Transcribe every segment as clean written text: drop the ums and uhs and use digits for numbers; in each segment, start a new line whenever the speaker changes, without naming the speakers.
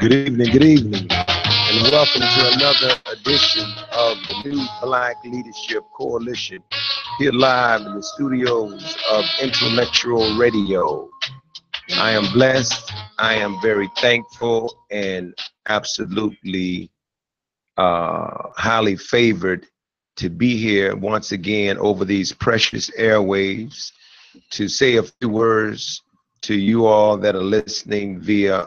Good evening, and welcome to another edition of the New Black Leadership Coalition, here live in the studios of Intellectual Radio. I am blessed, I am very thankful, and absolutely highly favored to be here once again over these precious airwaves to say a few words to you all that are listening via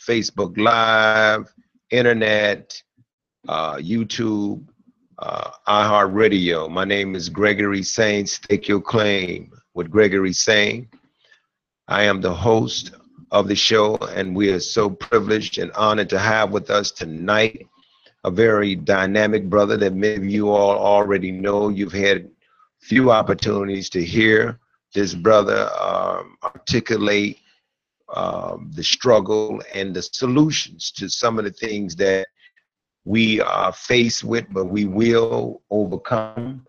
Facebook Live, Internet, YouTube, iHeartRadio. My name is Gregory Sain. Stake your claim with Gregory Sain. I am the host of the show, and we are so privileged and honored to have with us tonight a very dynamic brother that many of you all already know. You've had few opportunities to hear this brother articulate the struggle and the solutions to some of the things that we are faced with, but we will overcome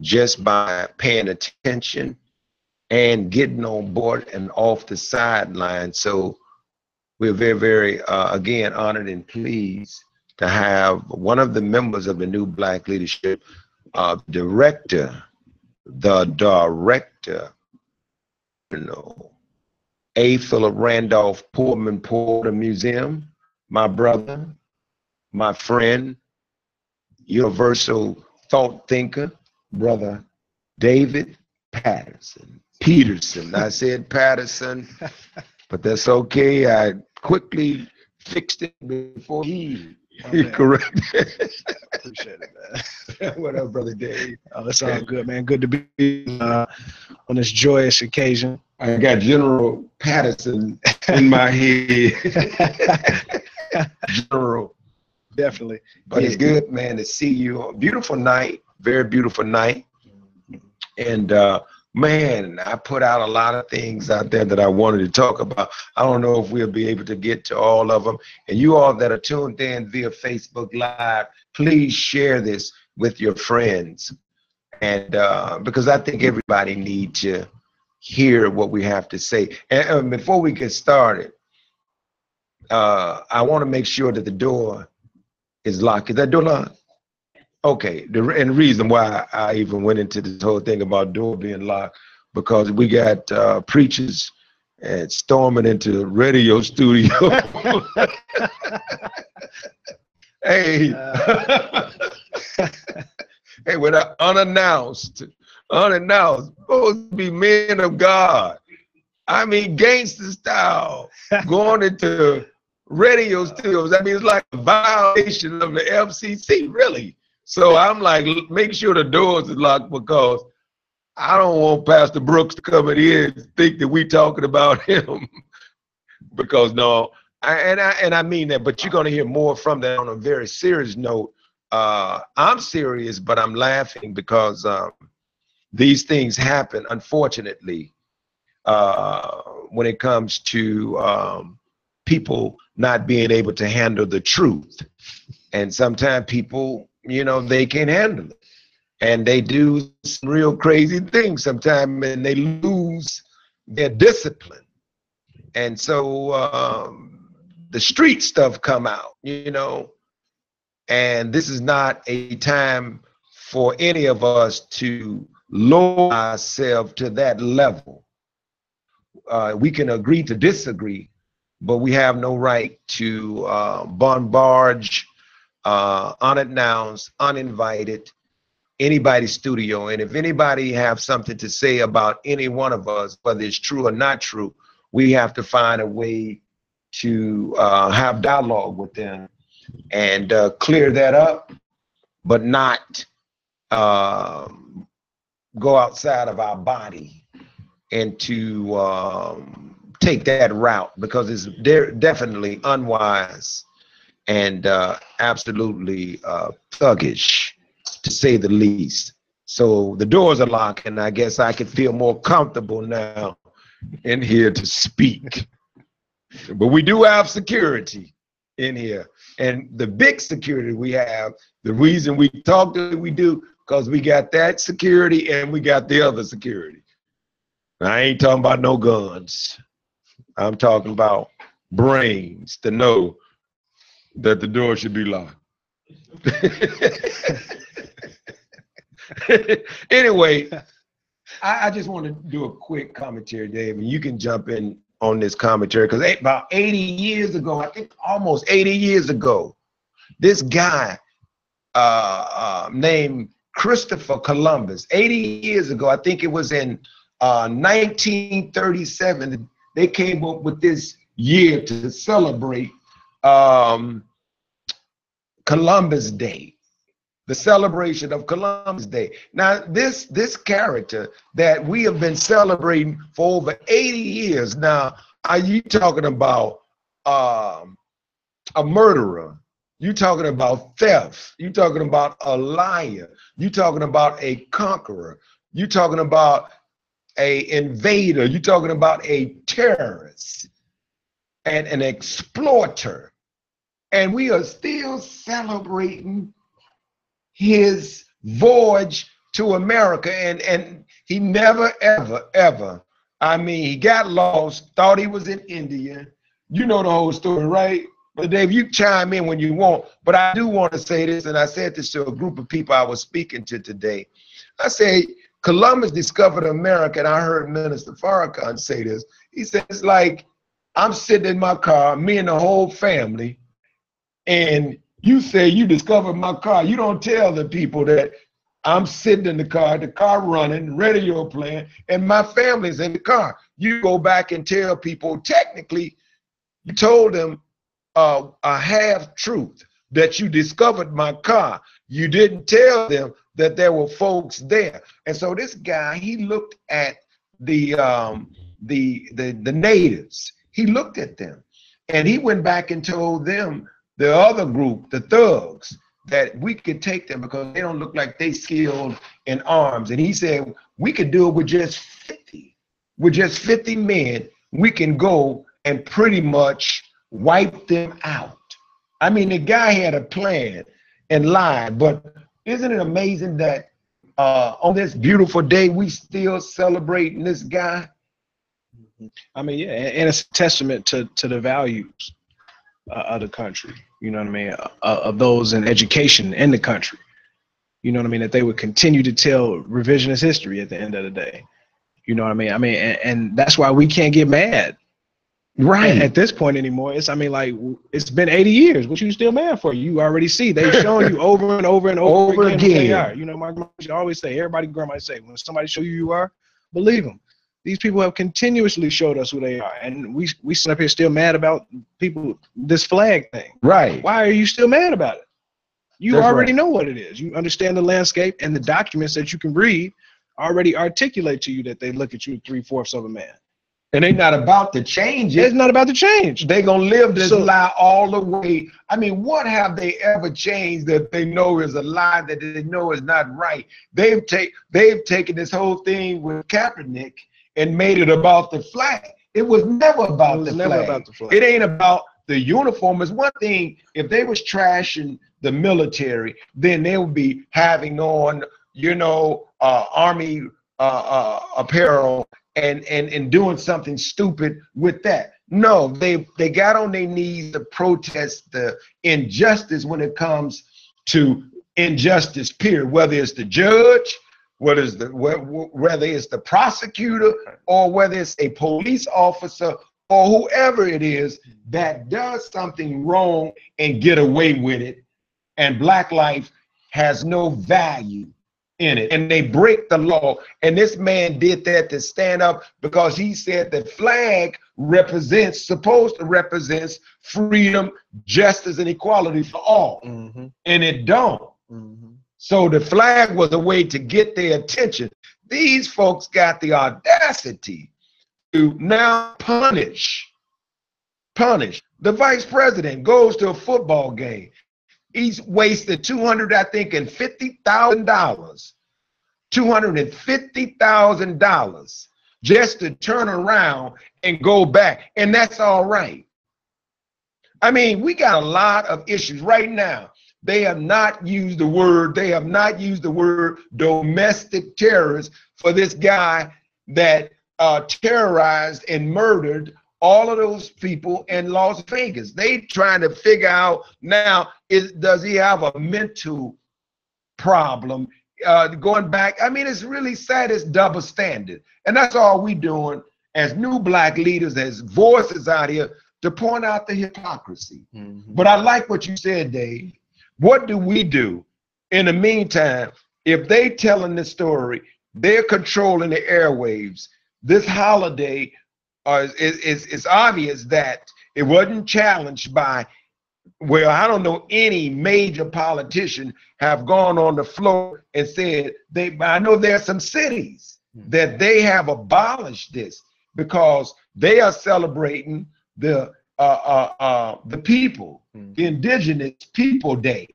just by paying attention and getting on board and off the sideline. So we're very, again, honored and pleased to have one of the members of the New Black Leadership, the director, A. Philip Randolph Portman Porter Museum, my brother, my friend, universal thought thinker, brother David Peterson. I said Patterson, but that's okay. I quickly fixed it before he corrected.
Appreciate it, man.
What up, brother Dave?
Oh, it's all good, man. Good to be on this joyous occasion.
I got General Patterson in my head. General.
Definitely.
But it's good, man, to see you. Beautiful night, very beautiful night. And man, I put out a lot of things out there that I wanted to talk about. I don't know if we'll be able to get to all of them. And you all that are tuned in via Facebook Live, please share this with your friends. And because I think everybody needs to hear what we have to say. And before we get started, I want to make sure that the door is locked. Is that door locked? Okay. And the reason why I even went into this whole thing about door being locked, because we got preachers and storming into the radio studio. Hey. Hey, when unannounced, supposed to be men of God. I mean, gangster style, going into radio studios. I mean, it's like a violation of the FCC, really. So I'm like, make sure the doors are locked, because I don't want Pastor Brooks to come in here and think that we talking about him. Because no, I mean that, but you're gonna hear more from that on a very serious note. I'm serious, but I'm laughing because these things happen, unfortunately, when it comes to people not being able to handle the truth. And sometimes people, you know, they can't handle it. And they do some real crazy things sometimes, and they lose their discipline. And so the street stuff come out, you know. And this is not a time for any of us to lower ourselves to that level. We can agree to disagree, but we have no right to bombard, unannounced, uninvited, anybody's studio. And if anybody have something to say about any one of us, whether it's true or not true, we have to find a way to have dialogue with them and clear that up, but not go outside of our body and to take that route, because it's definitely unwise and absolutely thuggish, to say the least. So the doors are locked, and I guess I could feel more comfortable now in here to speak. But we do have security in here. And the big security we have, the reason we talk to we do, because we got that security and we got the other security. I ain't talking about no guns. I'm talking about brains to know that the door should be locked. Anyway, I just want to do a quick commentary, Dave, and you can jump in on this commentary because about 80 years ago, I think almost 80 years ago, this guy named Christopher Columbus, 80 years ago, I think it was in 1937, they came up with this year to celebrate Columbus Day, the celebration of Columbus Day. Now, this character that we have been celebrating for over 80 years now, are you talking about a murderer? You talking about theft? You talking about a liar? You talking about a conqueror? You talking about a invader? You talking about a terrorist and an exploiter? And we are still celebrating his voyage to America, and he never, ever, I mean, he got lost, thought he was in India. You know the whole story, right? But Dave, you chime in when you want, but I do want to say this, and I said this to a group of people I was speaking to today. I say, Columbus discovered America, and I heard Minister Farrakhan say this. He said, it's like, I'm sitting in my car, me and the whole family, and you say you discovered my car. You don't tell the people that I'm sitting in the car running, radio playing, and my family's in the car. You go back and tell people, technically, you told them a half truth, that you discovered my car. You didn't tell them that there were folks there. And so this guy, he looked at the natives. He looked at them, and he went back and told them, the other group, the thugs, that we could take them because they don't look like they skilled in arms. And he said, we could do it with just 50. With just 50 men, we can go and pretty much wipe them out. I mean, the guy had a plan and lied, but isn't it amazing that on this beautiful day, we still celebrating this guy?
I mean, yeah, and it's a testament to the values of the country, you know what I mean, of those in education in the country, you know what I mean, that they would continue to tell revisionist history at the end of the day, you know what I mean. And that's why we can't get mad right at this point anymore. It's, I mean, like, it's been 80 years. What you still mad for? You already see they've shown you over and over and over again who they are. You know, my grandma used to always say, everybody, grandma say, when somebody show you you are, believe them. These people have continuously showed us who they are, and we sit up here still mad about people, this flag thing.
Right.
Why are you still mad about it? You
That's
already
right.
know what it is. You understand the landscape, and the documents that you can read already articulate to you that they look at you 3/4 of a man.
And they're not about to change it.
It's not about to change.
They're going to live this lie all the way. I mean, what have they ever changed that they know is a lie, that they know is not right? They've taken this whole thing with Kaepernick and made it about the flag. It was never about the flag. It ain't about the uniform. It's one thing if they was trashing the military, then they would be having on, you know, army apparel and doing something stupid with that. No, they got on their knees to protest the injustice when it comes to injustice, period, whether it's the judge, whether it's the prosecutor, or whether it's a police officer or whoever it is that does something wrong and get away with it, and black life has no value in it, and they break the law. And this man did that to stand up because he said the flag supposed to represent freedom, justice, and equality for all. Mm-hmm. And it don't. Mm-hmm. So the flag was a way to get their attention. These folks got the audacity to now punish. The vice president goes to a football game. He's wasted $250,000 just to turn around and go back, and that's all right. I mean, we got a lot of issues right now. They have not used the word domestic terrorist for this guy that terrorized and murdered all of those people in Las Vegas. They trying to figure out now, does he have a mental problem? Going back, I mean, it's really sad. It's double standard. And that's all we doing as new black leaders, as voices out here to point out the hypocrisy. But I like what you said, Dave. What do we do in the meantime? If they telling the story, they're controlling the airwaves. This holiday, it's obvious that it wasn't challenged by, well, I don't know any major politician have gone on the floor and said I know there are some cities that they have abolished this because they are celebrating the people, the Indigenous People Day.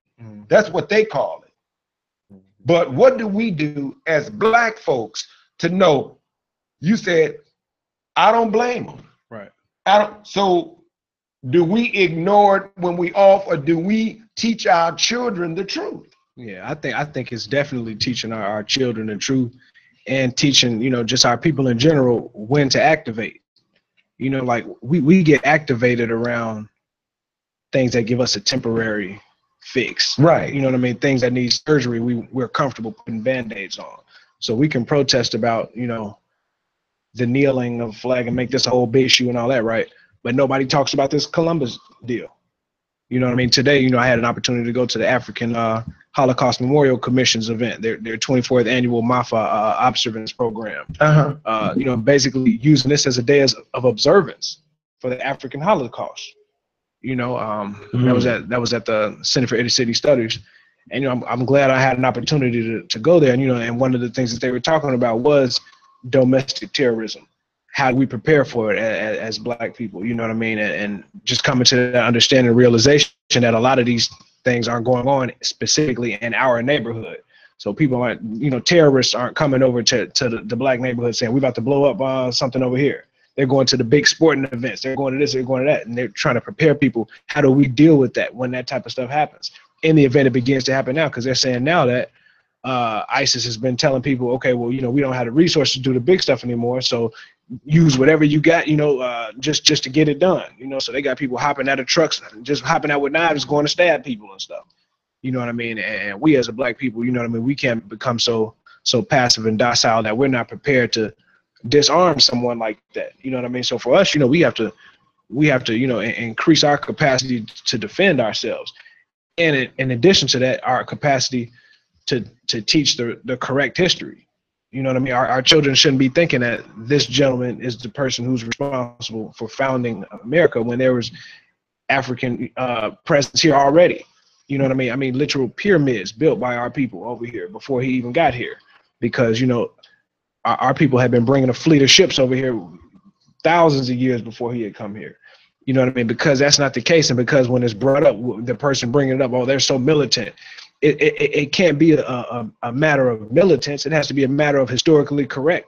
That's what they call it. But what do we do as black folks to know? You said, I don't blame them.
Right.
So do we ignore it when we off, or do we teach our children the truth?
Yeah, I think it's definitely teaching our children the truth, and teaching, just our people in general when to activate. Like we get activated around things that give us a temporary fix.
Right.
You know what I mean? Things that need surgery, we're comfortable putting Band-Aids on. So we can protest about, the kneeling of flag and make this a whole big issue and all that, right? But nobody talks about this Columbus deal. You know what I mean? Today, I had an opportunity to go to the African Holocaust Memorial Commission's event, their 24th annual MAFA observance program. Basically using this as a day of observance for the African Holocaust. That was at the Center for Inner City Studies. And I'm glad I had an opportunity to go there. And one of the things that they were talking about was domestic terrorism. How do we prepare for it as black people? You know what I mean? And just coming to that understanding and realization that a lot of these things aren't going on specifically in our neighborhood. So people aren't, terrorists aren't coming over to the black neighborhood saying, we're about to blow up something over here. They're going to the big sporting events. They're going to this, they're going to that. And they're trying to prepare people. How do we deal with that when that type of stuff happens? In the event it begins to happen now, because they're saying now that ISIS has been telling people, okay, well, we don't have the resources to do the big stuff anymore. So use whatever you got, just to get it done. So they got people hopping out of trucks, just hopping out with knives, going to stab people and stuff. You know what I mean? And we as a black people, we can't become so passive and docile that we're not prepared to disarm someone like that. You know what I mean? So for us, we have to increase our capacity to defend ourselves. And in addition to that, our capacity to teach the correct history. You know what I mean? Our children shouldn't be thinking that this gentleman is the person who's responsible for founding America when there was African presence here already. You know what I mean? I mean, literal pyramids built by our people over here before he even got here. Because, our people had been bringing a fleet of ships over here thousands of years before he had come here. You know what I mean? Because that's not the case. And because when it's brought up, the person bringing it up, oh, they're so militant. It can't be a matter of militance. It has to be a matter of historically correct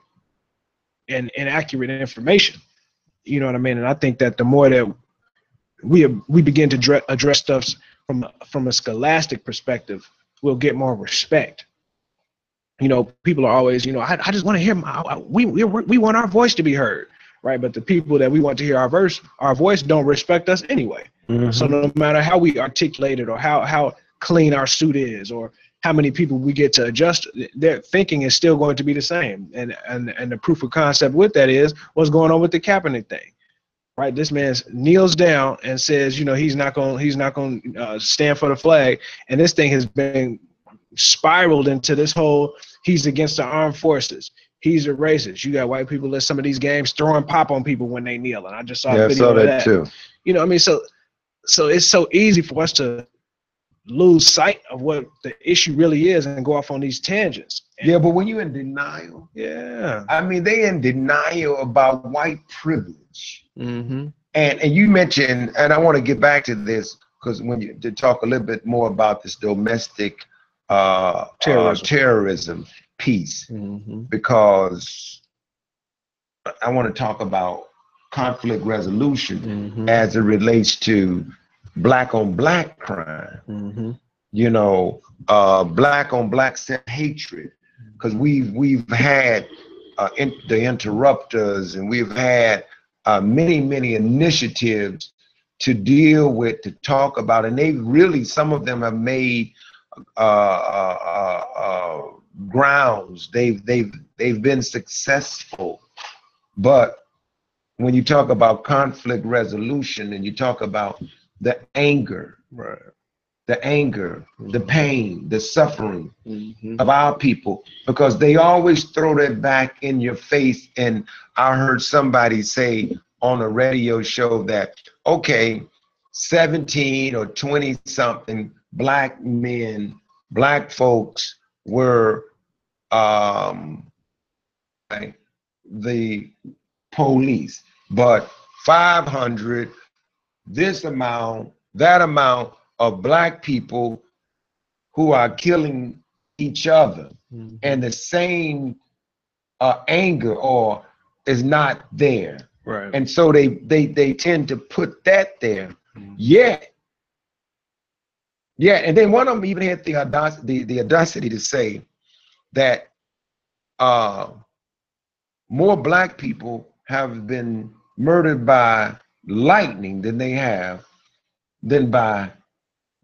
and accurate information. You know what I mean? And I think that the more that we begin to address stuff from a scholastic perspective, we'll get more respect. People are always, I just want to hear we want our voice to be heard, right? But the people that we want to hear our voice don't respect us anyway. Mm-hmm. So no matter how we articulate it or how clean our suit is or how many people we get to adjust, their thinking is still going to be the same. And the proof of concept with that is what's going on with the Kaepernick thing, right? This man kneels down and says, he's not going to stand for the flag. And this thing has been spiraled into this whole, he's against the armed forces. He's a racist. You got white people at some of these games throwing pop on people when they kneel. And I just saw a video of that
too.
So it's so easy for us to lose sight of what the issue really is and go off on these tangents.
Yeah, but when you're in denial, I mean, they in denial about white privilege. Mm-hmm. And you mentioned, and I want to get back to this because to talk a little bit more about this domestic terrorism piece, mm-hmm. because I want to talk about conflict resolution, mm-hmm. as it relates to black on black crime, mm-hmm. Black on black hatred, because we've had the interrupters, and we've had many initiatives to deal with, to talk about, and they really, some of them have made grounds. They've been successful. But when you talk about conflict resolution and you talk about the anger,
right,
the pain, the suffering of our people, because they always throw that back in your face. And I heard somebody say on a radio show that, okay, 17 or 20 something black men, black folks were the police, but 500, this amount, that amount of black people who are killing each other, and the same anger or is not there.
right.
And so they tend to put that there. Yeah, and then one of them even had the audacity to say that more black people have been murdered by lightning than by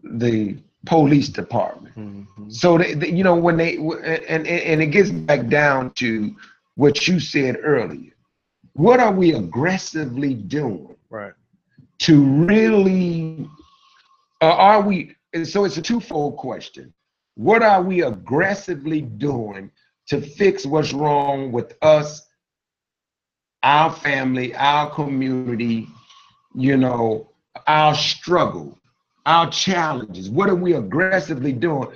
the police department. So you know, when they and it gets back down to what you said earlier. What are we aggressively doing?
Right.
To really, are we? And so it's a twofold question. What are we aggressively doing to fix what's wrong with us, our family, our community, you know, our struggle, our challenges? What are we aggressively doing?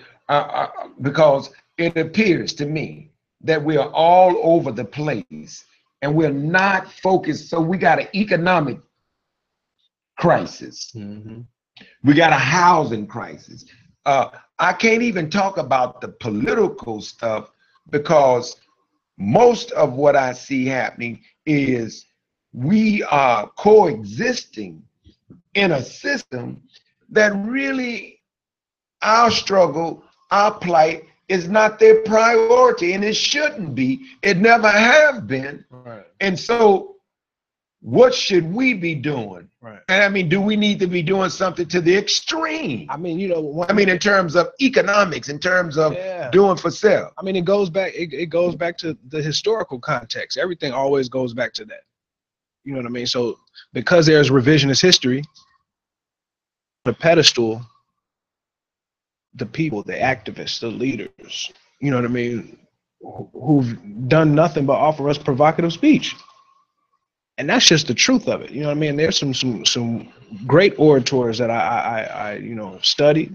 Because it appears to me that we are all over the place and we're not focused. So we got an economic crisis. We got a housing crisis. I can't even talk about the political stuff because most of what I see happening is we are coexisting in a system that really, our struggle, our plight is not their priority, and it shouldn't be. It never have been.
Right.
And so what should we be doing?
Right.
And I mean, do we need to be doing something to the extreme?
I mean, you know,
in terms of economics, in terms of doing for self.
I mean, it goes back to the historical context. Everything always goes back to that. You know what I mean? So because there's revisionist history, the pedestal, the people, the activists, the leaders, you know what I mean, who've done nothing but offer us provocative speech. And that's just the truth of it. You know what I mean? There's some great orators that I you know, study,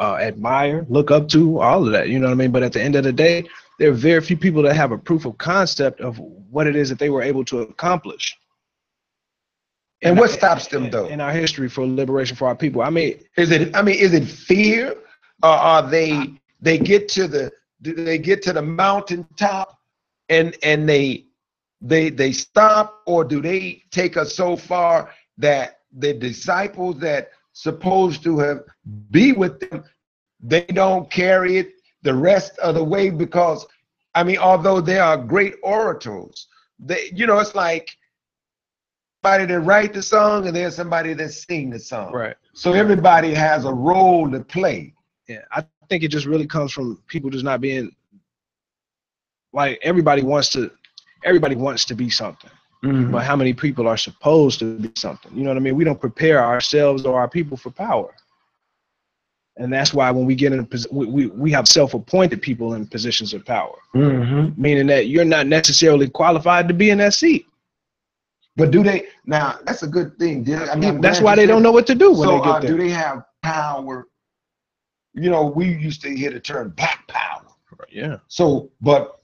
admire, look up to, all of that. You know what I mean? But at the end of the day, there are very few people that have a proof of concept of what it is that they were able to accomplish.
And what stops them though?
In our history for liberation for our people. I mean,
is it fear? Or are they get to the mountaintop and they stop, or do they take us so far that the disciples that supposed to have be with them, they don't carry it the rest of the way? Because I mean, although they are great orators, they, you know, it's like somebody that write the song and there's somebody that sing the song.
Right.
So everybody has a role to play.
Yeah, I think it just really comes from people just not being like, everybody wants to be something. But how many people are supposed to be something? You know what I mean? We don't prepare ourselves or our people for power. And that's why when we get in we have self-appointed people in positions of power, meaning that you're not necessarily qualified to be in that seat.
But do they? Now, that's a good thing. I mean,
that's why they don't know what to do when they get there.
Do they have power? You know, we used to hear the term black power.
Yeah.
So, but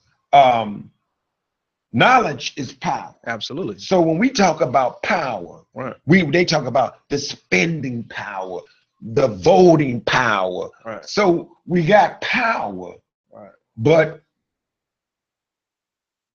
knowledge is power.
Absolutely.
So when we talk about power,
right,
they talk about the spending power, the voting power.
Right.
So we got power,
right,
but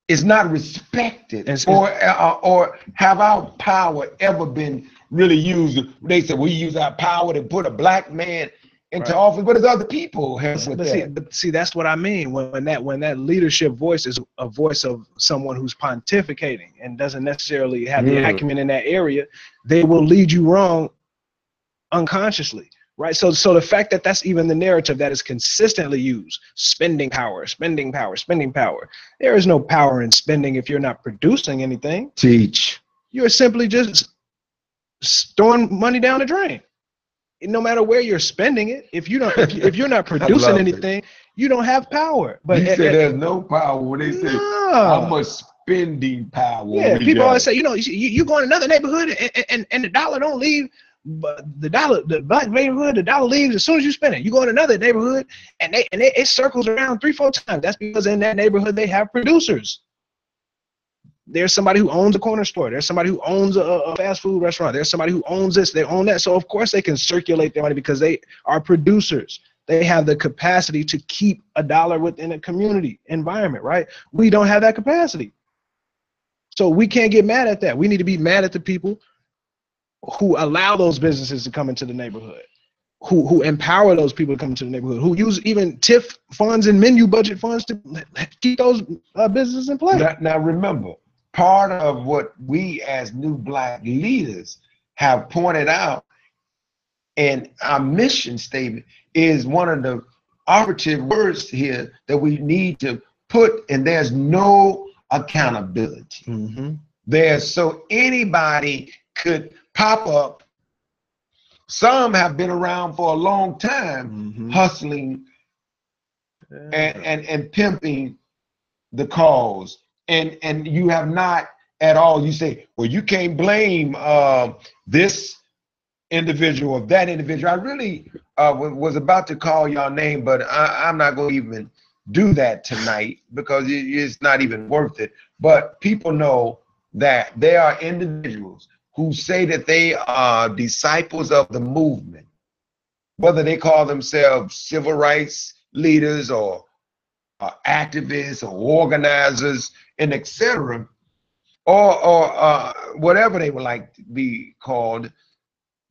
it's not respected, or have our power ever been really used? They said we use our power to put a black man into office, but it's other people help with
that. But see, that's what I mean. When that leadership voice is a voice of someone who's pontificating and doesn't necessarily have the acumen in that area, they will lead you wrong unconsciously. Right. So the fact that that's even the narrative that is consistently used, spending power, spending power, spending power. There is no power in spending if you're not producing anything.
Teach.
You're simply just throwing money down the drain. No matter where you're spending it, if you don't, if you're not producing anything, you don't have power. But
you said there's no power when they say how much spending power.
Yeah, people always say, you go in another neighborhood and the dollar don't leave. But the black neighborhood, the dollar leaves as soon as you spend it. You go in another neighborhood and it circles around 3-4 times. That's because in that neighborhood they have producers. There's somebody who owns a corner store. There's somebody who owns a fast food restaurant. There's somebody who owns this. They own that. So of course they can circulate their money because they are producers. They have the capacity to keep a dollar within a community environment, right? We don't have that capacity. So we can't get mad at that. We need to be mad at the people who allow those businesses to come into the neighborhood, who empower those people to come into the neighborhood, who use even TIF funds and menu budget funds to keep those businesses in place.
Now remember, part of what we as new black leaders have pointed out in our mission statement is one of the operative words here that we need to put, and there's no accountability. So anybody could pop up. Some have been around for a long time, hustling and pimping the cause, and you have not at all. You say, well, you can't blame this individual or that individual. I really was about to call y'all name, but I'm not going to even do that tonight because it's not even worth it. But people know that there are individuals who say that they are disciples of the movement, whether they call themselves civil rights leaders or activists or organizers and etc., or whatever they would like to be called.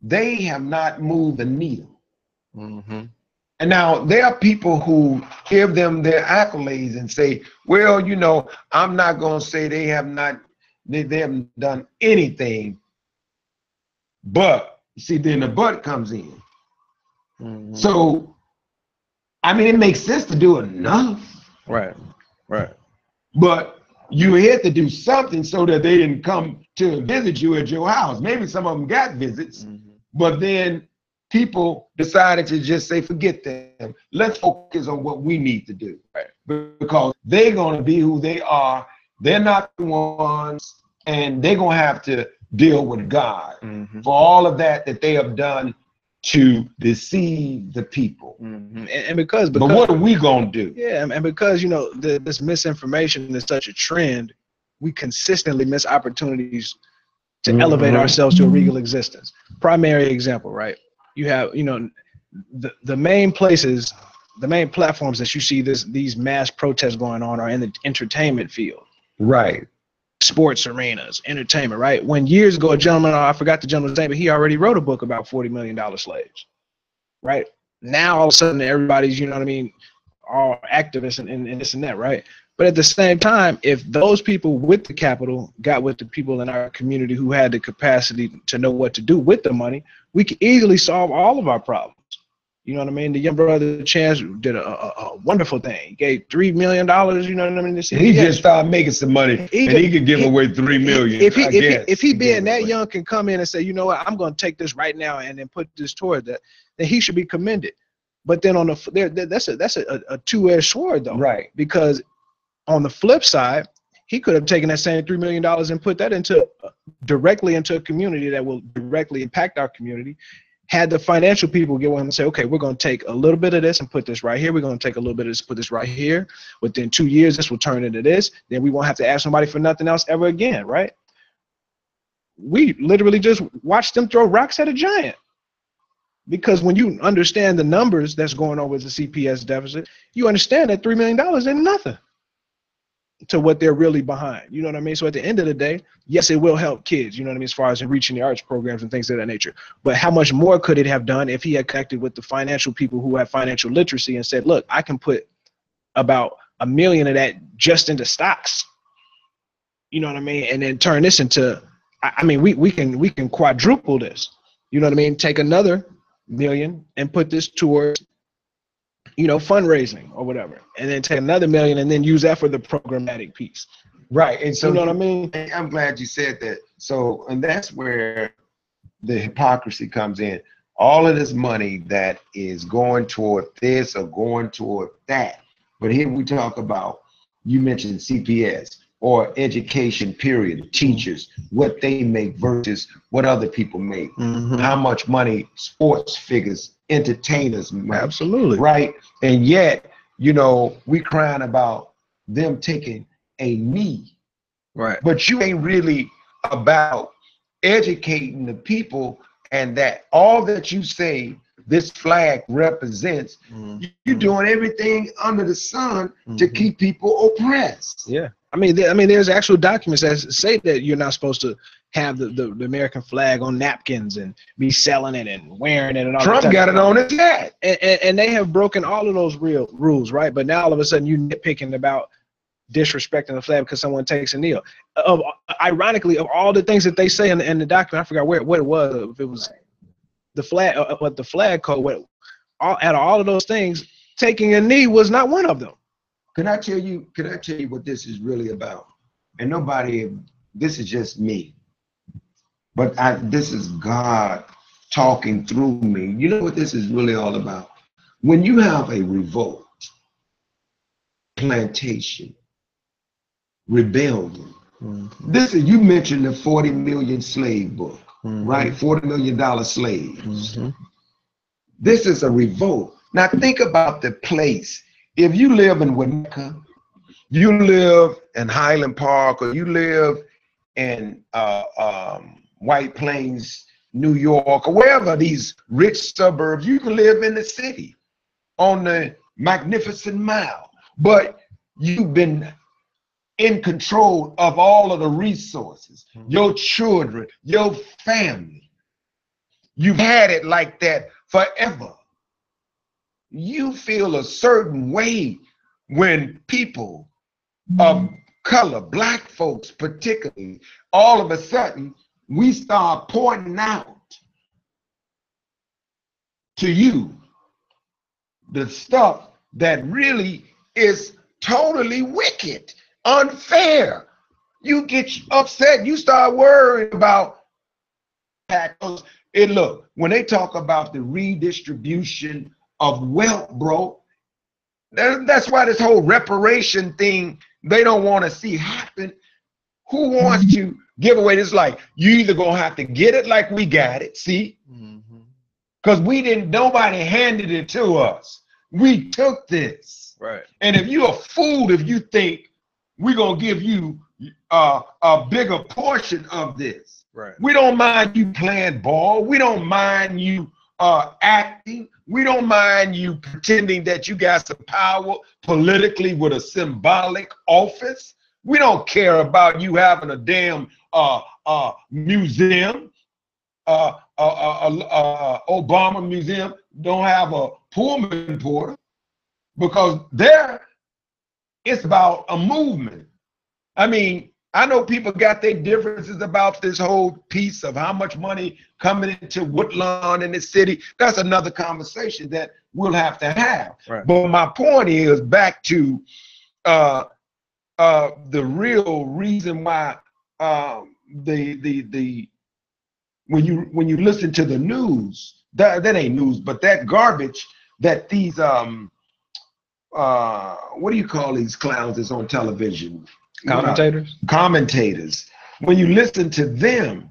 They have not moved the needle. And now there are people who give them their accolades and say, well, I'm not going to say they haven't done anything. But see, then the but comes in. So, I mean, it makes sense to do enough.
Right.
But you had to do something so that they didn't come to visit you at your house. Maybe some of them got visits, but then people decided to just say, forget them. Let's focus on what we need to do. Because they're going to be who they are. They're not the ones, and they're going to have to deal with God for all of that they have done to deceive the people.
And because
but what are we gonna do?
Yeah, and because this misinformation is such a trend, we consistently miss opportunities to elevate ourselves to a regal existence. Primary example, right? You have the main places, the main platforms that you see these mass protests going on are in the entertainment field.
Right.
Sports arenas, entertainment, right? When years ago, a gentleman, I forgot the gentleman's name, but he already wrote a book about $40 million slaves, right? Now, all of a sudden, everybody's, all activists and this and that, right? But at the same time, if those people with the capital got with the people in our community who had the capacity to know what to do with the money, we could easily solve all of our problems. You know what I mean? The young brother Chance did a wonderful thing. He gave $3 million. You know what I mean?
He just started making some money, and he could give away $3 million.
If he being that young can come in and say, you know what, I'm going to take this right now and then put this toward that, then he should be commended. But then on that's a two-edged sword, though,
right?
Because on the flip side, he could have taken that same $3 million and put that directly into a community that will directly impact our community. Had the financial people get with him and say, okay, we're going to take a little bit of this and put this right here. We're going to take a little bit of this, put this right here. Within 2 years, this will turn into this. Then we won't have to ask somebody for nothing else ever again, right? We literally just watched them throw rocks at a giant. Because when you understand the numbers that's going on with the CPS deficit, you understand that $3 million ain't nothing. to what they're really behind. You know what I mean? So at the end of the day, yes, it will help kids, you know what I mean, as far as in reaching the arts programs and things of that nature. But how much more could it have done if he had connected with the financial people who have financial literacy and said, look, I can put about $1 million of that just into stocks. You know what I mean? And then turn this into, I mean, we can quadruple this. You know what I mean? Take another $1 million and put this towards, you know, fundraising or whatever, and then take another $1 million and then use that for the programmatic piece.
Right. And so
you know what I mean?
I'm glad you said that. So, and that's where the hypocrisy comes in. All of this money that is going toward this or going toward that. But here we talk about, you mentioned CPS or education period, teachers, what they make versus what other people make. How much money sports figures, entertainers make.
Absolutely.
Right. And yet, you know, we crying about them taking a knee.
Right.
But you ain't really about educating the people, and that all that you say this flag represents, you're doing everything under the sun to keep people oppressed.
Yeah. I mean, there's actual documents that say that you're not supposed to have the American flag on napkins and be selling it and wearing it and all that.
Trump got it on his hat.
And they have broken all of those real rules, right? But now all of a sudden you nitpicking about disrespecting the flag because someone takes a knee. Ironically, of all the things that they say in the document, I forgot what it was. If it was the flag, but the flag code, out of all of those things, taking a knee was not one of them.
Can I tell you what this is really about? And nobody, this is just me. But this is God talking through me. You know what this is really all about? When you have a revolt, plantation, rebellion. This is, you mentioned the 40 million slave book, right? $40 million slaves. This is a revolt. Now think about the place. If you live in Winnetka, you live in Highland Park, or you live in White Plains, New York, or wherever these rich suburbs, you can live in the city on the Magnificent Mile, but you've been in control of all of the resources, your children, your family. You've had it like that forever. You feel a certain way when people of color, black folks particularly, all of a sudden we start pointing out to you the stuff that really is totally wicked, unfair. You get upset, you start worrying about taxes. And look, when they talk about the redistribution of wealth, bro, that's why this whole reparation thing, they don't want to see happen. Who wants to give away this? Like, you either gonna have to get it like we got it, see? Because we didn't, nobody handed it to us. We took this.
Right.
And if you're a fool, if you think we're gonna give you a bigger portion of this.
Right.
We don't mind you playing ball. We don't mind you acting. We don't mind you pretending that you got some power politically with a symbolic office. We don't care about you having a damn museum. Obama Museum don't have a Pullman Porter, because there it's about a movement. I mean, I know people got their differences about this whole piece of how much money coming into Woodlawn in the city. That's another conversation that we'll have to have.
Right.
But my point is back to the real reason why when you listen to the news, that ain't news, but that garbage that these what do you call these clowns that's on television? Commentators. When you listen to them,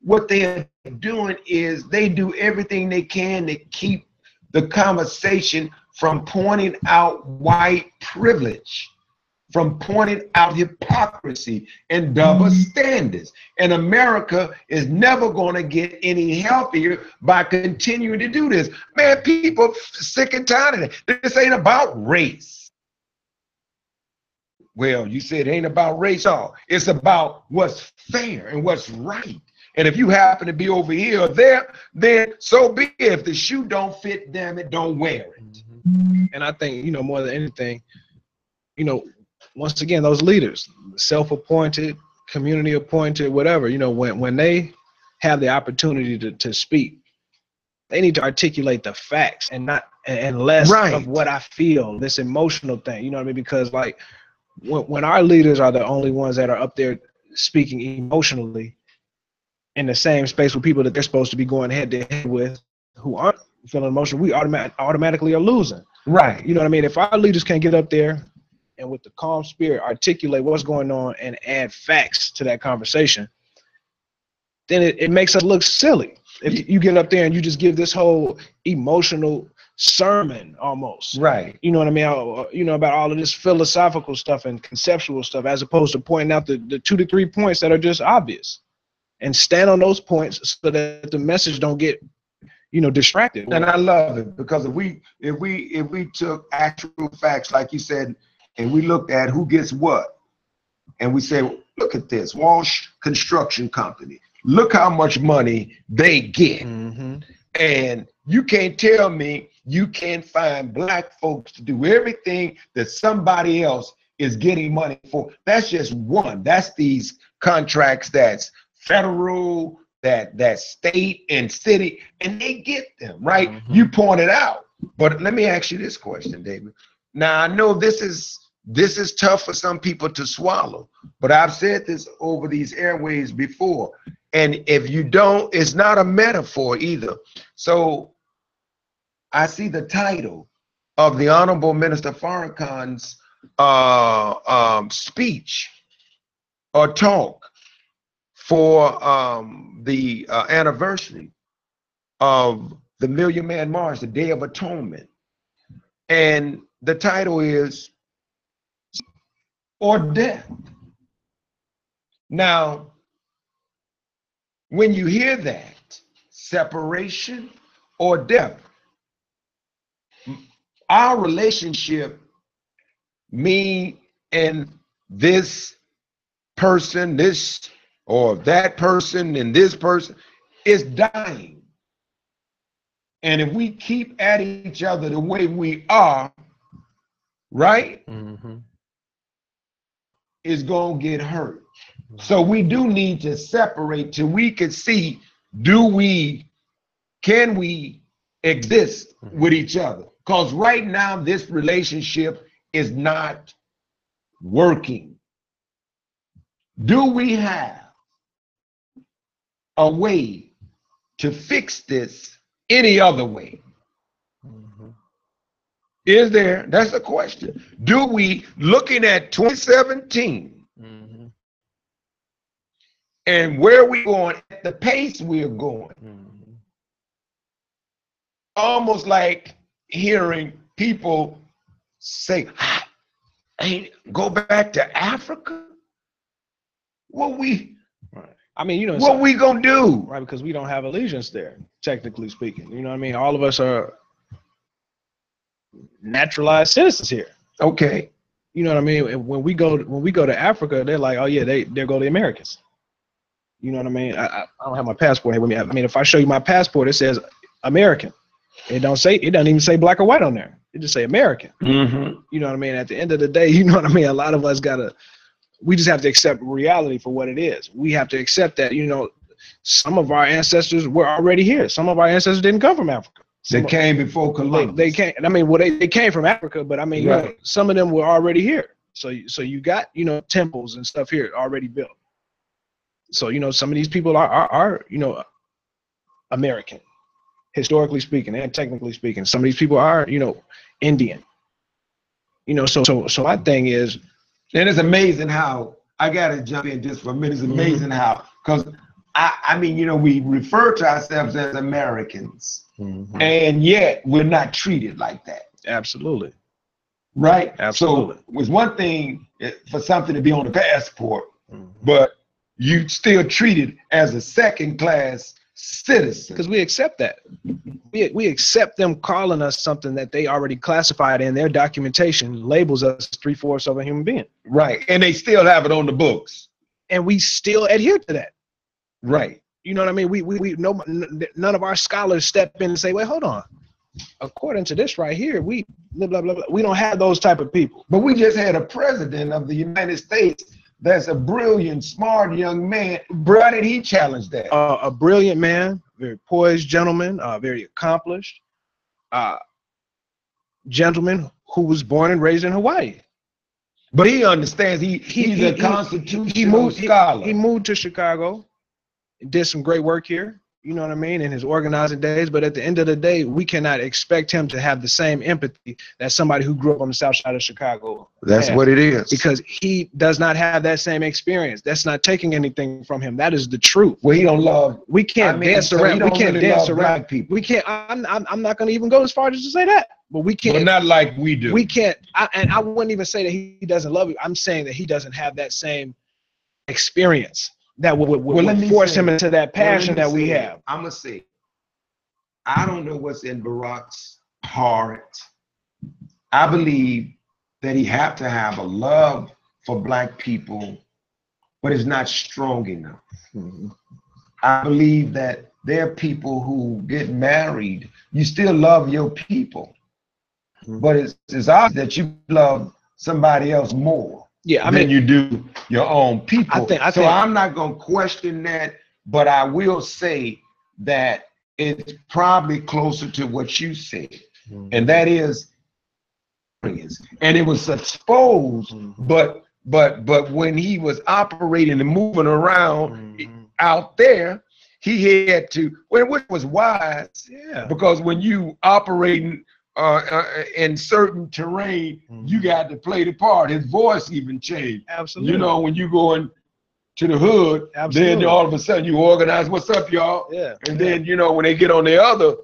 what they're doing is they do everything they can to keep the conversation from pointing out white privilege, from pointing out hypocrisy and double standards. And America is never going to get any healthier by continuing to do this. Man, people sick and tired of it. This ain't about race. Well, you said it ain't about race. No, it's about what's fair and what's right. And if you happen to be over here or there, then so be it. If the shoe don't fit, damn it, don't wear it.
And I think, you know, more than anything, you know, once again, those leaders, self-appointed, community appointed, whatever, you know, when they have the opportunity to speak, they need to articulate the facts and not and less of what I feel, this emotional thing, you know what I mean? Because like when our leaders are the only ones that are up there speaking emotionally in the same space with people that they're supposed to be going head to head with who aren't feeling emotional, we automatically are losing.
Right.
You know what I mean? If our leaders can't get up there and with the calm spirit articulate what's going on and add facts to that conversation, then it makes us look silly. If you get up there and you just give this whole emotional sermon almost.
Right.
You know what I mean? You know, about all of this philosophical stuff and conceptual stuff, as opposed to pointing out the 2 to 3 points that are just obvious and stand on those points so that the message don't get, you know, distracted.
And I love it because if we took actual facts, like you said, and we looked at who gets what, and we say, look at this, Walsh Construction Company, look how much money they get. And you can't tell me you can't find black folks to do everything that somebody else is getting money for. That's just one. That's these contracts that's federal, that state and city, and they get them, right? You pointed out. But let me ask you this question, David. Now I know this is tough for some people to swallow, but I've said this over these airways before. And if you don't, it's not a metaphor either. So I see the title of the Honorable Minister Farrakhan's speech or talk for the anniversary of the Million Man March, the Day of Atonement. And the title is "Or Death." Now, when you hear that, separation or death, our relationship, me and this person, this or that person and this person, is dying. And if we keep at each other the way we are, right, it's gonna get hurt. So we do need to separate till we can see, can we exist with each other? Because right now this relationship is not working. Do we have a way to fix this any other way? Is there? That's the question. Do we, looking at 2017, and where we going, at the pace we're going, almost like hearing people say, hey, go back to Africa? What we,
I mean, you know,
what we gonna do?
Right, because we don't have allegiance there, technically speaking. You know what I mean? All of us are naturalized citizens here.
Okay.
You know what I mean? When we go to Africa, they're like, oh yeah, there go the Americans. You know what I mean? I don't have my passport here with me. I mean, if I show you my passport, it says American. It doesn't even say black or white on there. It just say American. You know what I mean? At the end of the day, you know what I mean? A lot of us we just have to accept reality for what it is. We have to accept that, you know, some of our ancestors were already here. Some of our ancestors didn't come from Africa.
They came before Columbus.
They came. I mean, well, they came from Africa, but I mean, you know, some of them were already here. So you got, you know, temples and stuff here already built. So, you know, some of these people are you know, American, historically speaking and technically speaking. Some of these people are, you know, Indian. You know, so my thing is,
and it's amazing how, I gotta jump in just for a minute. It's amazing how, because I mean, you know, we refer to ourselves as Americans, and yet we're not treated like that.
Absolutely.
Right?
Absolutely.
So it was one thing for something to be on the passport, but you still treated as a second class citizens.
Because we accept that. We accept them calling us something that they already classified in their documentation, labels us 3/4 of a human being.
Right. And they still have it on the books.
And we still adhere to that.
Right.
You know what I mean? None of our scholars step in and say, wait, hold on. According to this right here, we blah, blah, blah, blah. We don't have those type of people.
But we just had a president of the United States that's a brilliant, smart young man. How did he challenge that?
A brilliant man, very poised gentleman, very accomplished gentleman who was born and raised in Hawaii.
But he understands he's a constitutional scholar.
He moved to Chicago, did some great work here, you know what I mean, in his organizing days. But at the end of the day, we cannot expect him to have the same empathy that somebody who grew up on the south side of Chicago.
That's what it is.
Because he does not have that same experience. That's not taking anything from him. That is the truth.
Well, he don't love.
We can't dance around. We can't dance around
people.
We can't. I'm not going to even go as far as to say that. But we can't.
But not like we do.
We can't. And I wouldn't even say that he doesn't love you. I'm saying that he doesn't have that same experience that would force him into that passion that we have.
I'm gonna say, I don't know what's in Barack's heart. I believe that he have to have a love for black people, but it's not strong enough. I believe that there are people who get married. You still love your people, but it's obvious that you love somebody else more.
Yeah, I
mean,
mean,
you do your own people.
I
so
think
I'm not going to question that, but I will say that it's probably closer to what you said, and that is, and it was exposed. But when he was operating and moving around out there, he had to, which was wise, because when you operating in certain terrain, you got to play the part. His voice even changed.
Absolutely.
You know, when you go into the hood, then all of a sudden you organize, what's up, y'all?
Yeah.
And then, you know, when they get on the other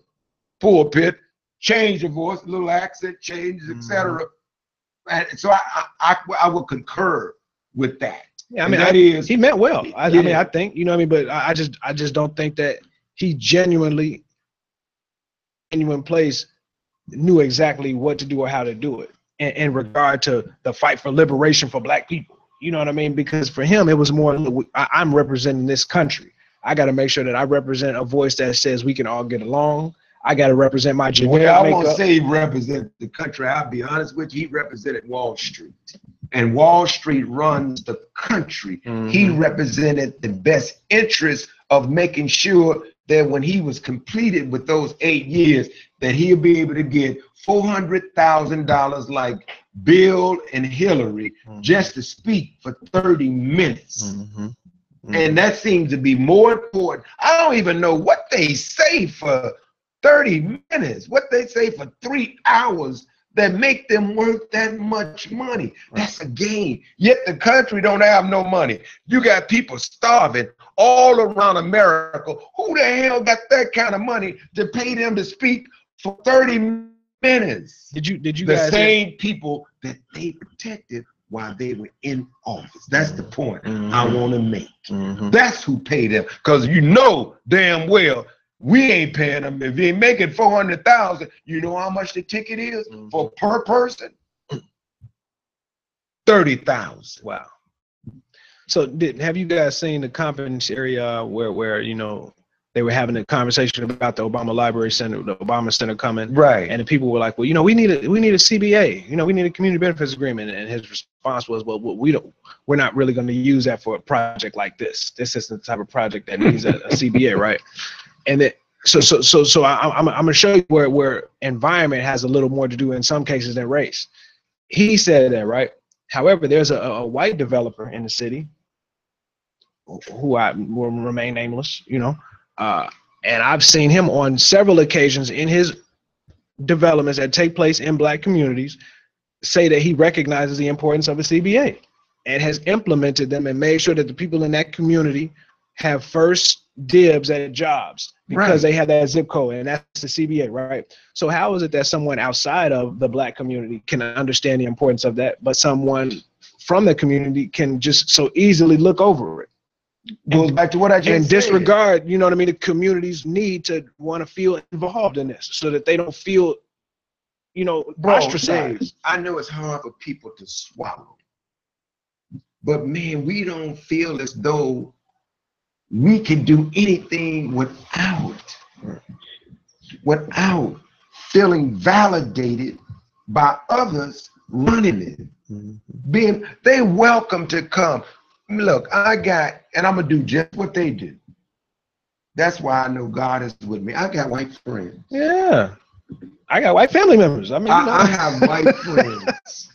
pulpit, change the voice, a little accent changes, etc. And so I will concur with that.
Yeah, I mean, he meant well. I mean, I think, you know what I mean, but I just don't think that he genuine place knew exactly what to do or how to do it in regard to the fight for liberation for black people. You know what I mean? Because for him, it was more, I'm representing this country. I got to make sure that I represent a voice that says we can all get along. I got to represent my genetic
makeup. I won't say he represents the country. I'll be honest with you. He represented Wall Street. And Wall Street runs the country. He represented the best interest of making sure that when he was completed with those 8 years, that he'll be able to get $400,000 like Bill and Hillary just to speak for 30 minutes. And that seems to be more important. I don't even know what they say for 30 minutes, what they say for 3 hours that make them worth that much money. That's a game. Yet the country don't have no money. You got people starving all around America. Who the hell got that kind of money to pay them to speak for 30 minutes?
Did you
the
guys
same people that they protected while they were in office? That's the point I want to make. That's who paid them, because you know damn well we ain't paying them. If you ain't making 400,000, you know how much the ticket is for per person? 30,000.
Wow. So have you guys seen the conference area where you know they were having a conversation about the Obama Library Center, the Obama Center coming,
right? And
the people were like, well, you know, we need a CBA, you know, we need a community benefits agreement, and his response was, well, we're not really going to use that for a project like this. This isn't the type of project that needs a CBA, right? And then, so I'm gonna show you where environment has a little more to do in some cases than race. He said that, right? However, there's a white developer in the city who I will remain nameless, you know, and I've seen him on several occasions in his developments that take place in black communities say that he recognizes the importance of a CBA and has implemented them and made sure that the people in that community have first dibs at jobs because they have that zip code, and that's the CBA, right? So how is it that someone outside of the black community can understand the importance of that, but someone from the community can just so easily look over it?
Goes back to what I just
and
said.
disregard, you know what I mean, the community's need to want to feel involved in this so that they don't feel, you know, ostracized.
Dave, I know it's hard for people to swallow, but man, we don't feel as though we can do anything without feeling validated by others running it. They welcome to come. Look, and I'm gonna do just what they do. That's why I know God is with me. I got white friends.
Yeah, I got white family members. I mean,
I have white friends.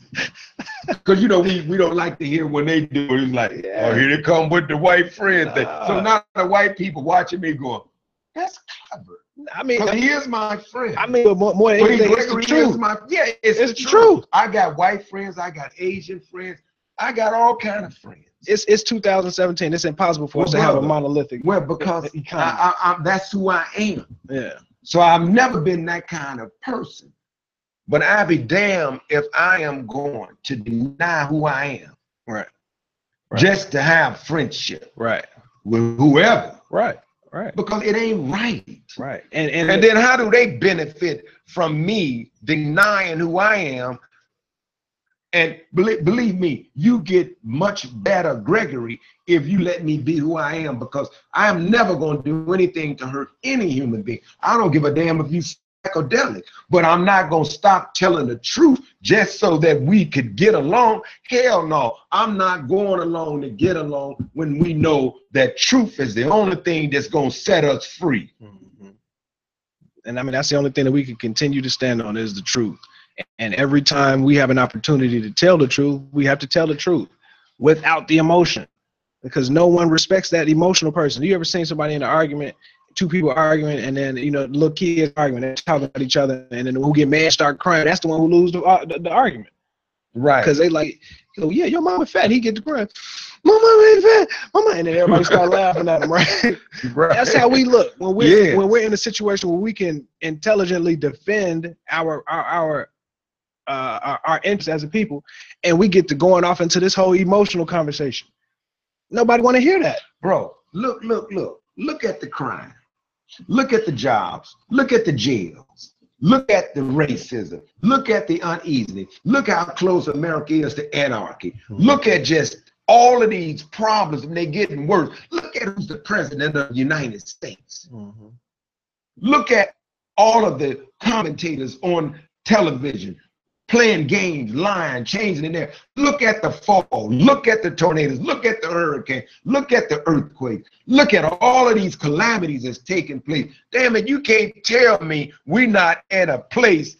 Because, you know, we don't like to hear when they do it. It's like, oh, here they come with the white friend thing. So now the white people watching me going, that's clever.
I mean,
here's my friend.
I mean, more than anything, it's the truth.
It's the truth. I got white friends. I got Asian friends. I got all kind of friends.
It's 2017. It's impossible for us to have a monolithic.
Well, because that's who I am.
Yeah.
So I've never been that kind of person. But I'd be damned if I am going to deny who I am.
Right.
Just to have friendship.
Right.
With whoever.
Right.
Because it ain't right.
Right.
And then how do they benefit from me denying who I am? And believe me, you get much better, Gregory, if you let me be who I am, because I am never going to do anything to hurt any human being. I don't give a damn if you psychedelic, but I'm not going to stop telling the truth just so that we could get along. Hell no, I'm not going along to get along when we know that truth is the only thing that's going to set us free.
And I mean, that's the only thing that we can continue to stand on is the truth. And every time we have an opportunity to tell the truth, we have to tell the truth without the emotion, because no one respects that emotional person. You ever seen somebody in an argument, two people arguing, and then, you know, little kids arguing, they're talking about each other, and then who get mad, start crying, that's the one who loses the argument.
Right.
Because they like, oh yeah, your mama fat, he get the crying. My mama ain't fat, mama, and then everybody start laughing at him, right?
Right.
That's how we look when we're in a situation where we can intelligently defend our interests as a people, and we get to going off into this whole emotional conversation. Nobody want to hear that.
Bro, look at the crime. Look at the jobs. Look at the jails. Look at the racism. Look at the uneasiness. Look how close America is to anarchy. Look at just all of these problems, and they're getting worse. Look at who's the president of the United States. Look at all of the commentators on television playing games, lying, changing in there. Look at the fall. Look at the tornadoes. Look at the hurricane. Look at the earthquake. Look at all of these calamities that's taking place. Damn it, you can't tell me we're not at a place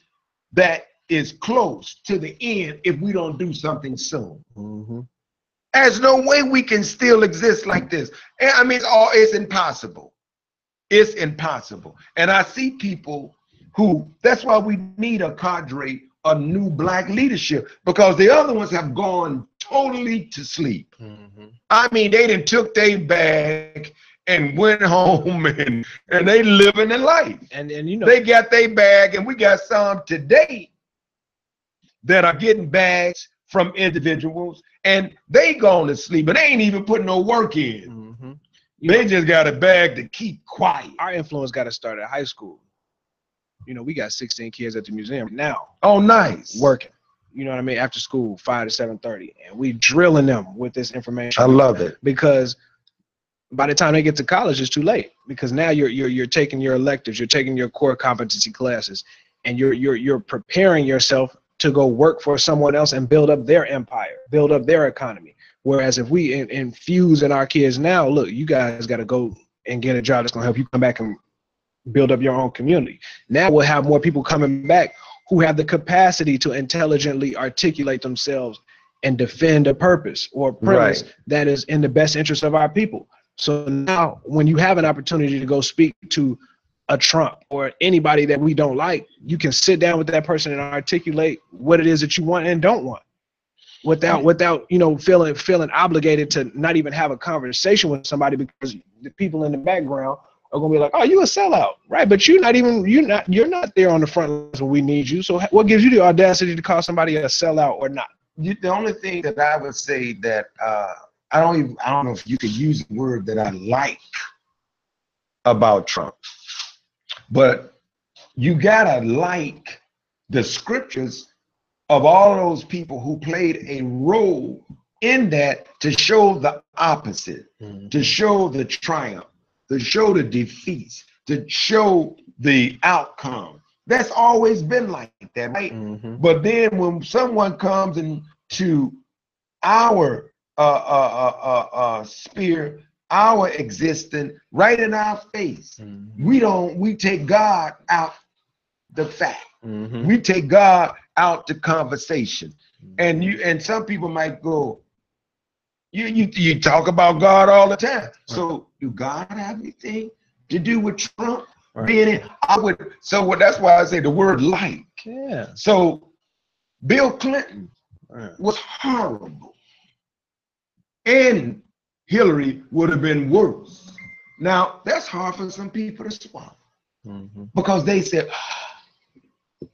that is close to the end if we don't do something soon. There's no way we can still exist like this. I mean, it's impossible. It's impossible. And I see people who, that's why we need a cadre, a new black leadership, because the other ones have gone totally to sleep. I mean, they done took their bag and went home and they living their life. And you know, they got their bag, and we got some today that are getting bags from individuals, and they going to sleep, but they ain't even putting no work in. They just got a bag to keep quiet.
Our influence got to start at high school. You know, we got 16 kids at the museum now.
Oh, nice.
Working. You know what I mean? After school, 5 to 7:30, and we drilling them with this information.
I love it,
because by the time they get to college, it's too late. Because now you're taking your electives, you're taking your core competency classes, and you're preparing yourself to go work for someone else and build up their empire, build up their economy. Whereas if we infuse in our kids now, look, you guys got to go and get a job that's gonna help you come back and build up your own community. Now we'll have more people coming back who have the capacity to intelligently articulate themselves and defend a purpose or a premise that is in the best interest of our people. So now when you have an opportunity to go speak to a Trump or anybody that we don't like, you can sit down with that person and articulate what it is that you want and don't want, without you know, feeling obligated to not even have a conversation with somebody, because the people in the background are gonna be like, oh, you a sellout, right? But you're not there on the front lines when we need you. So what gives you the audacity to call somebody a sellout or not?
The only thing that I would say that I don't know if you could use the word that I like about Trump, but you gotta like the scriptures of all those people who played a role in that to show the opposite, to show the triumph, to show the defeats, to show the outcome. That's always been like that, right? But then when someone comes into our sphere, our existence, right in our face, we take God out the fact. We take God out the conversation. And some people might go, you talk about God all the time. So do God have anything to do with Trump being in? That's why I say the word like.
Yeah.
So Bill Clinton was horrible, and Hillary would have been worse. Now that's hard for some people to swallow because they said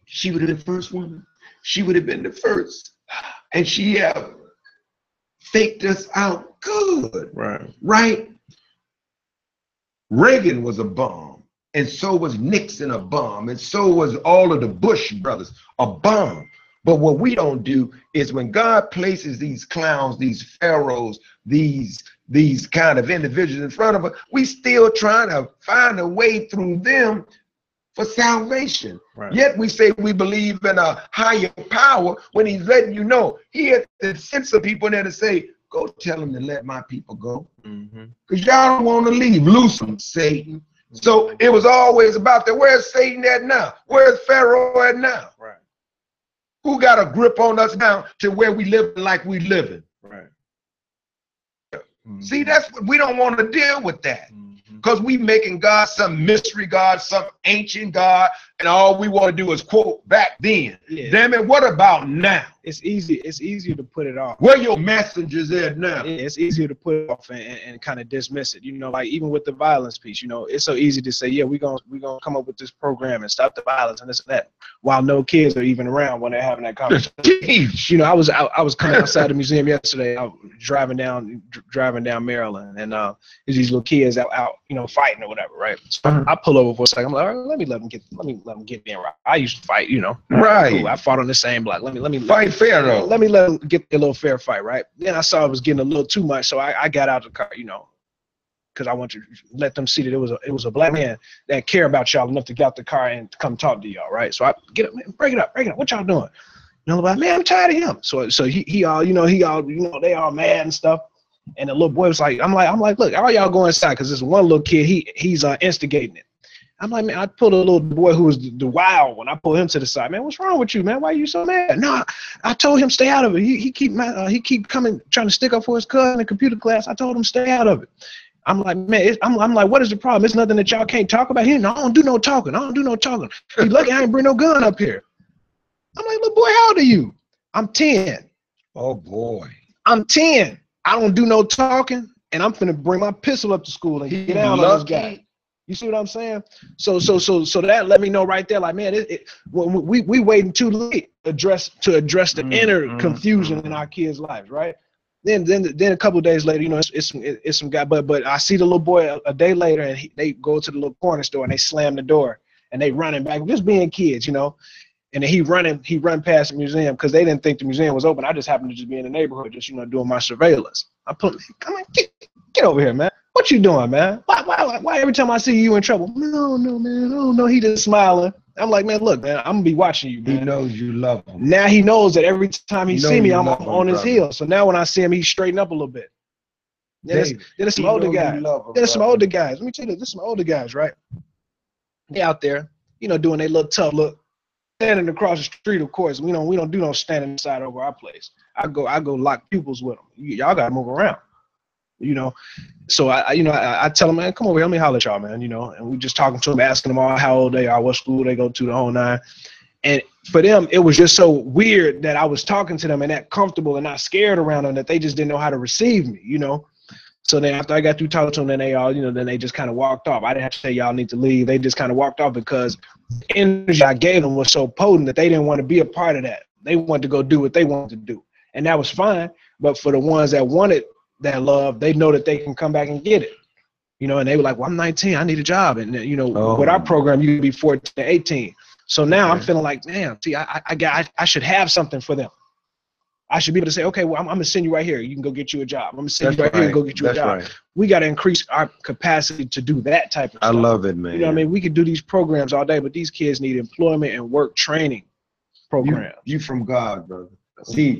she would have been the first woman. She would have been the first, and she faked us out good. Right. Reagan was a bomb, and so was Nixon a bomb, and so was all of the Bush brothers a bomb. But what we don't do is when God places these clowns, these pharaohs, these kind of individuals in front of us, we still trying to find a way through them for salvation. Yet we say we believe in a higher power when he's letting you know. He had to send some people in there to say, go tell him to let my people go. Because y'all don't want to leave. Loose them, Satan. So it was always about that. Where's Satan at now? Where's Pharaoh at now? Who got a grip on us now to where we live like we living? See, that's what we don't want to deal with that. Because we making God some mystery God, some ancient God, and all we want to do is quote back then. Damn it, what about now?
It's easier to put it off.
Where your messengers at now?
It's easier to put it off and kind of dismiss it. You know, like even with the violence piece, you know, it's so easy to say, yeah, we're gonna come up with this program and stop the violence and this and that, while no kids are even around when they're having that conversation. You know, I was coming outside the museum yesterday. I was driving down Maryland, and there's these little kids out, you know, fighting or whatever, right? So I pull over for a second. I'm like, all right, let me let them get in. Right? I used to fight, you know.
Right.
Cool. I fought on the same block. Let me
fight fair though.
Let me let them get a little fair fight, right? Then I saw it was getting a little too much, so I got out of the car, you know, because I want to let them see that it was a black man that care about y'all enough to get out the car and come talk to y'all, right? So I get up, man, break it up. What y'all doing? You know, like, man, I'm tired of him. So he all, you know, they all mad and stuff. And the little boy was like, I'm like, look, all y'all go inside, because this one little kid, he's instigating it. I'm like, man, I pulled a little boy who was the wild one. I pulled him to the side. Man, what's wrong with you, man? Why are you so mad? No, I told him stay out of it. He keep coming trying to stick up for his cousin in computer class. I told him stay out of it. I'm like, man, I'm like, what is the problem? It's nothing that y'all can't talk about here. No, I don't do no talking. You lucky I ain't bring no gun up here. I'm like, little boy, how old are you? I'm 10.
Oh boy.
I'm 10. I don't do no talking, and I'm finna bring my pistol up to school and get down on this guy. You see what I'm saying? So that let me know right there, like, man, we waiting too late to address the inner confusion in our kids' lives, right? Then a couple of days later, you know, it's some guy, but I see the little boy a day later, and they go to the little corner store and they slam the door and they running back, just being kids, you know. And then he run past the museum because they didn't think the museum was open. I just happened to just be in the neighborhood, just, you know, doing my surveillance. I put, come on, get over here, man. What you doing, man? Why every time I see you in trouble? No, man. Oh no, he just smiling. I'm like, man, look, man, I'm gonna be watching you, man.
He knows you love him.
Now he knows that every time he see me, I'm on his heels. So now when I see him, he straighten up a little bit. Then there's some older guys. There's some older guys. Let me tell you, there's some older guys, right? They out there, you know, doing their little tough look. Standing across the street, of course, we don't do no standing inside over our place. I go lock pupils with them. Y'all gotta move around, you know. So I tell them, man, come over here, let me holler at y'all, man, you know. And we just talking to them, asking them all how old they are, what school they go to, the whole nine. And for them, it was just so weird that I was talking to them and that comfortable and not scared around them that they just didn't know how to receive me, you know. So then after I got through talking to them, then they all, you know, then they just kind of walked off. I didn't have to say y'all need to leave. They just kind of walked off because the energy I gave them was so potent that they didn't want to be a part of that. They wanted to go do what they wanted to do. And that was fine. But for the ones that wanted that love, they know that they can come back and get it. You know, and they were like, well, I'm 19, I need a job. And, you know, with our program, you can be 14 to 18. So now I'm feeling like, damn, see, I should have something for them. I should be able to say, okay, well, I'm going to send you right here. You can go get you a job. I'm going to send you right here and go get you a job. Right. We got to increase our capacity to do that type of stuff.
I love it, man.
You know what I mean? We could do these programs all day, but these kids need employment and work training programs.
You from God, brother.
See,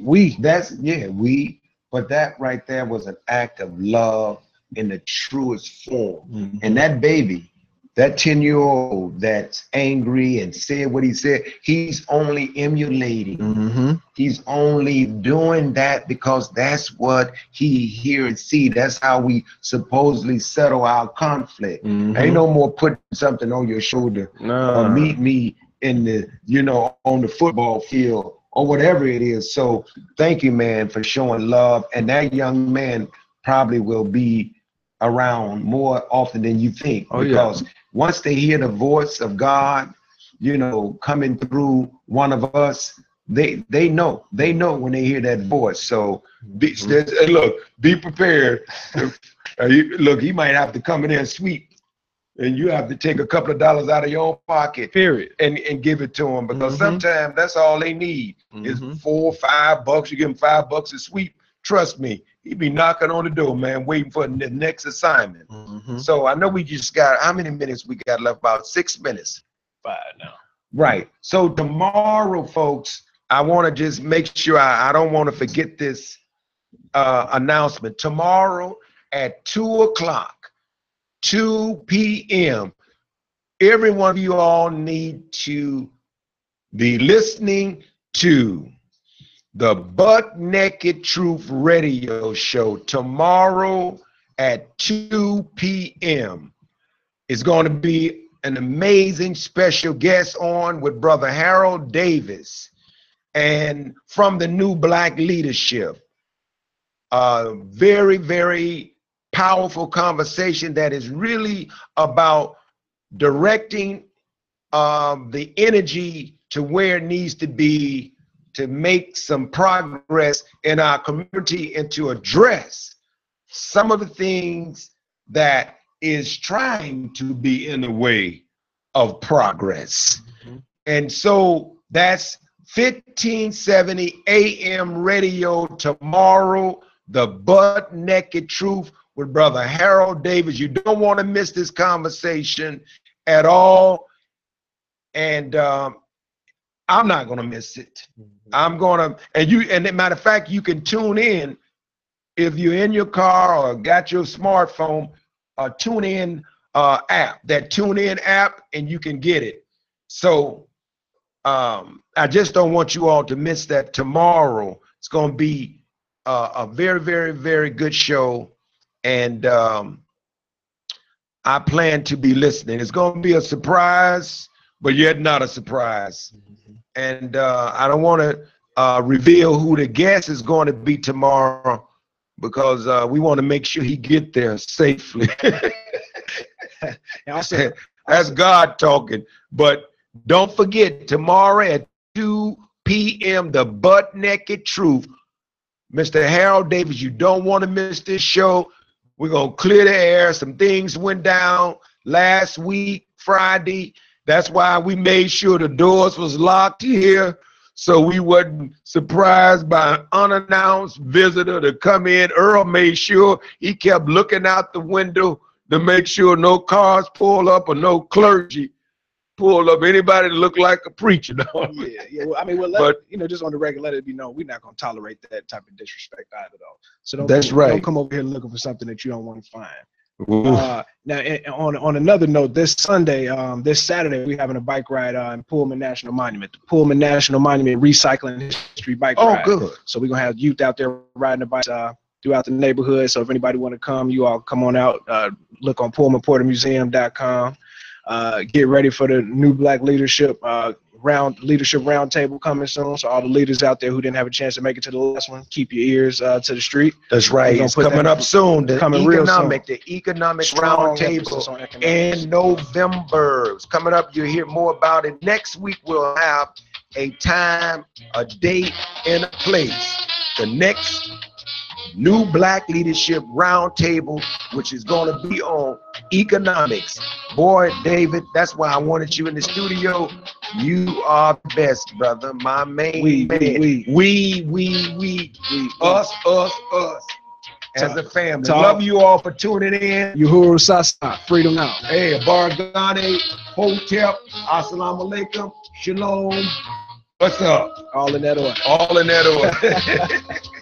but that right there was an act of love in the truest form. And that baby, that 10-year-old that's angry and said what he said, he's only emulating. He's only doing that because that's what he hear and see. That's how we supposedly settle our conflict. Ain't no more putting something on your shoulder or meet me in the, you know, on the football field or whatever it is. So thank you, man, for showing love. And that young man probably will be around more often than you think, because once they hear the voice of God, you know, coming through one of us, they know when they hear that voice. So be prepared. Look, he might have to come in there and sweep, and you have to take a couple of dollars out of your own pocket, period, and give it to them, because sometimes that's all they need is $4 or $5. You give them $5 to sweep. Trust me, he'd be knocking on the door, man, waiting for the next assignment. So I know we just got, how many minutes we got left? About 6 minutes.
5 now.
Right. So tomorrow, folks, I want to just make sure I don't want to forget this announcement. Tomorrow at 2 o'clock, 2 p.m., every one of you all need to be listening to the Butt Naked Truth Radio Show tomorrow at 2 p.m. It's going to be an amazing special guest on with Brother Harold Davis, and from the New Black Leadership. Very, very powerful conversation that is really about directing the energy to where it needs to be to make some progress in our community and to address some of the things that is trying to be in the way of progress. And so that's 1570 AM radio tomorrow, the Butt Naked Truth with Brother Harold Davis. You don't want to miss this conversation at all. And I'm not going to miss it. I'm going to, and as a matter of fact, you can tune in if you're in your car or got your smartphone, tune in app, that tune in app, and you can get it. So I just don't want you all to miss that tomorrow. It's going to be a very, very, very good show. And I plan to be listening. It's going to be a surprise, but yet not a surprise. And I don't want to reveal who the guest is going to be tomorrow, because we want to make sure he get there safely. That's God talking. But don't forget, tomorrow at 2 p.m., the Butt Naked Truth. Mr. Harold Davis, you don't want to miss this show. We're going to clear the air. Some things went down last week, Friday. That's why we made sure the doors was locked here, so we wasn't surprised by an unannounced visitor to come in. Earl made sure he kept looking out the window to make sure no cars pull up or no clergy pull up. Anybody that looked like a preacher.
Well, I mean, but you know, just on the regular, let it be known, we're not going to tolerate that type of disrespect either, though. So don't come over here looking for something that you don't want to find. Now, on another note, this Saturday, we're having a bike ride in Pullman National Monument, the Pullman National Monument Recycling History Bike Ride. Oh, good. So we're going to have youth out there riding the bikes throughout the neighborhood. So if anybody want to come, you all come on out, look on PullmanPorterMuseum.com. Get ready for the New Black Leadership Leadership Roundtable coming soon. So all the leaders out there who didn't have a chance to make it to the last one, keep your ears to the street.
That's right. It's coming up soon. The Economic Roundtable in November. It's coming up. You'll hear more about it. Next week we'll have a time, a date, and a place. The next New Black Leadership Roundtable, which is going to be on economics. Boy, David, that's why I wanted you in the studio. You are the best, brother. My main man. We. Us. As a family. Love you all for tuning in.
Uhuru Sasa, freedom now.
Hey, Bargane, Hotep, Assalamu alaikum, Shalom. What's up?
All in that order.
All in that order.